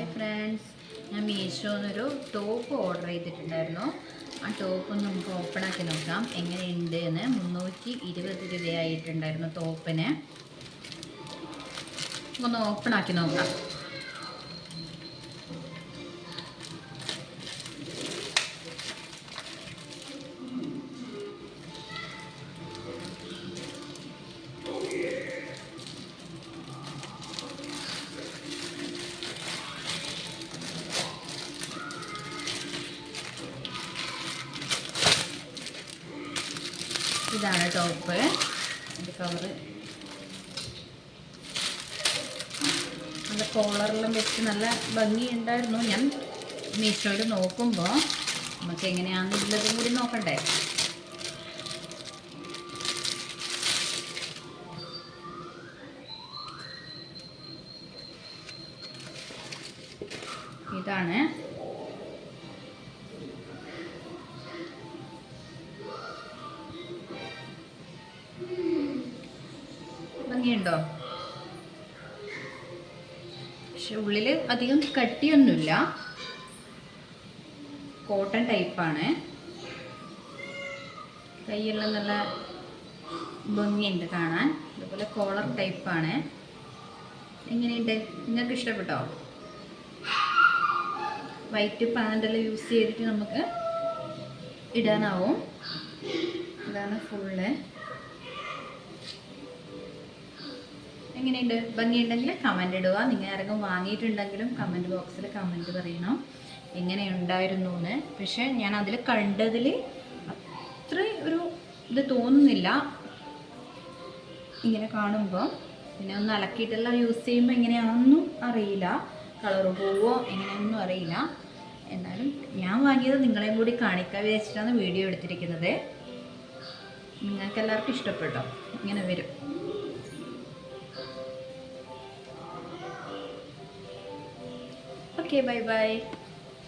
Hi friends, ഞാൻ മീഷോന്നൊരു top order ചെയ്തിട്ടുണ്ടായിരുന്നു. ആ ടോപ്പ് ഒന്ന് നമുക്ക് ഓപ്പൺ ആക്കി നോക്കാം എങ്ങനെയുണ്ട് എന്ന്. 320 രൂപയായിട്ടുണ്ടായിരുന്നു ടോപ്പിന്. ഒന്ന് ഓപ്പൺ ആക്കി നോക്കാം. ഇതാണ് ടോപ്പ്. അതിൻ്റെ കവറ് നല്ല കോളറെല്ലാം വെച്ച് നല്ല ഭംഗിയുണ്ടായിരുന്നു. ഞാൻ മീഷോയിൽ നോക്കുമ്പോൾ നമുക്ക് എങ്ങനെയാണെന്നുള്ളതും കൂടി നോക്കണ്ടേ. ഇതാണ് ഭംഗിയുണ്ടോ? പക്ഷെ ഉള്ളിൽ അധികം കട്ടിയൊന്നുമില്ല, കോട്ടൺ ടൈപ്പാണ്. കൈയെല്ലാം നല്ല ഭംഗിയുണ്ട് കാണാൻ. അതുപോലെ കോളർ ടൈപ്പാണ്. എങ്ങനെയുണ്ട്? നിങ്ങൾക്ക് ഇഷ്ടപ്പെട്ടോ? വൈറ്റ് പാൻ്റെല്ലാം യൂസ് ചെയ്തിട്ട് നമുക്ക് ഇടാനാവും. ഇതാണ് ഫുള്ള്. എങ്ങനെയുണ്ട്? ഭംഗിയുണ്ടെങ്കിൽ കമൻ്റ് ഇടുക. നിങ്ങൾ ആരെങ്കിലും വാങ്ങിയിട്ടുണ്ടെങ്കിലും കമൻറ്റ് ബോക്സിൽ കമൻറ്റ് പറയണം എങ്ങനെയുണ്ടായിരുന്നു എന്ന്. പക്ഷേ ഞാൻ അതിൽ കണ്ടതിൽ അത്ര ഒരു ഇത് തോന്നുന്നില്ല ഇങ്ങനെ കാണുമ്പോൾ. പിന്നെ ഒന്ന് അലക്കിയിട്ടെല്ലാം യൂസ് ചെയ്യുമ്പോൾ എങ്ങനെയാണെന്നും അറിയില്ല, കളർ പോവോ എങ്ങനെയൊന്നും അറിയില്ല. എന്നാലും ഞാൻ വാങ്ങിയത് നിങ്ങളെയും കൂടി കാണിക്കാൻ വിചാരിച്ചിട്ടാണ് വീഡിയോ എടുത്തിരിക്കുന്നത്. നിങ്ങൾക്ക് എല്ലാവർക്കും ഇഷ്ടപ്പെട്ടോ? ഇങ്ങനെ വരും. Okay, bye bye.